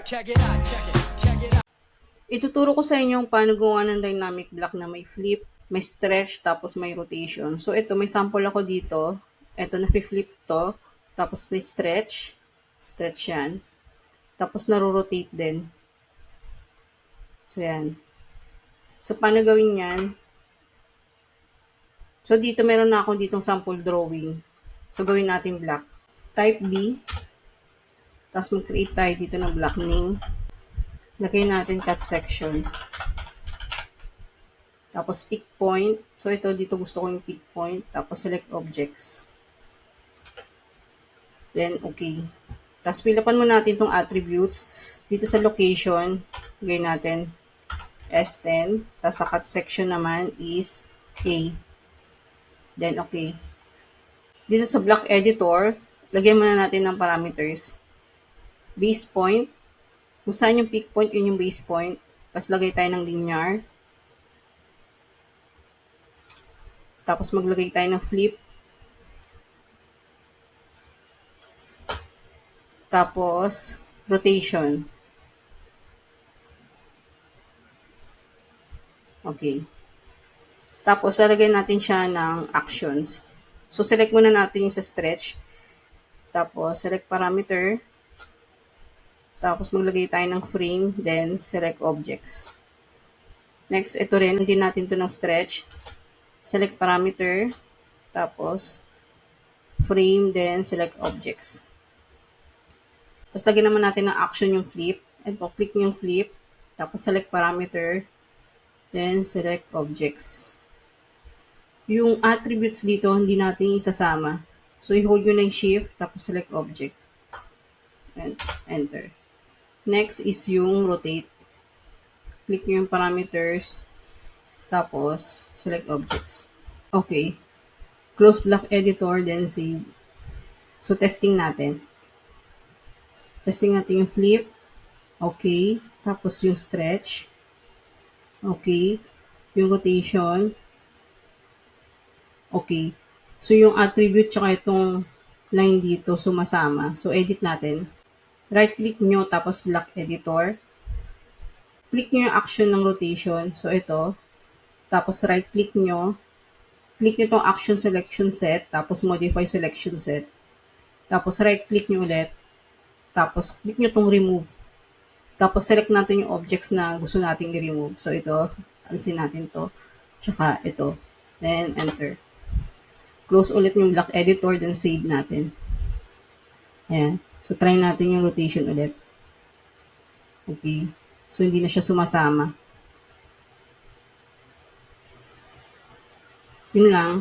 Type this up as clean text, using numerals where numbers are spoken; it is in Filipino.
Check it out, check it out. Ituturo ko sa inyo paano gumawa ng dynamic block na may flip, may stretch, tapos may rotation. So, ito, may sample ako dito. Ito, na-flip to. Tapos, na-stretch. Stretch yan. Tapos, naro-rotate din. So, yan. So, paano gawin yan? So, dito meron na ako ditong sample drawing. So, gawin natin block. Type B. Tapos, mag-create tayo dito ng block name. Lagay natin cut section. Tapos, pick point. So, ito, dito gusto ko yung pick point. Tapos, select objects. Then, okay. Tapos, pilapan mo natin itong attributes. Dito sa location, lagay natin S10. Tapos, sa cut section naman is A. Then, okay. Dito sa block editor, lagyan muna natin ng parameters. Base point. Kung saan yung pick point, yun yung base point. Tapos, lagay tayo ng linear. Tapos, maglagay tayo ng flip. Tapos, rotation. Okay. Tapos, lalagay natin siya ng actions. So, select muna natin yung sa stretch. Tapos, select parameter. Tapos, maglagay tayo ng frame. Then, select objects. Next, ito rin. Hindi natin to ng stretch. Select parameter. Tapos, frame. Then, select objects. Tapos, lagyan naman natin ng action yung flip. And po, click yung flip. Tapos, select parameter. Then, select objects. Yung attributes dito, hindi natin isasama. So, i-hold nyo na yung shift. Tapos, select object. And enter. Next is yung rotate. Click nyo yung parameters. Tapos, select objects. Okay. Close block editor, then save. So, testing natin. Testing natin yung flip. Okay. Tapos, yung stretch. Okay. Yung rotation. Okay. So, yung attribute tsaka itong line dito sumasama. So, edit natin. Right-click nyo, tapos block editor. Click nyo yung action ng rotation. So, ito. Tapos, right-click nyo. Click nyo itong action selection set. Tapos, modify selection set. Tapos, right-click nyo ulit. Tapos, click nyo itong remove. Tapos, select natin yung objects na gusto nating i-remove. So, ito. Alisin natin to. Tsaka, ito. Then, enter. Close ulit yung block editor. Then, save natin. Ayan. So, try natin yung rotation ulit. Okay. So, hindi na siya sumasama. Yun lang.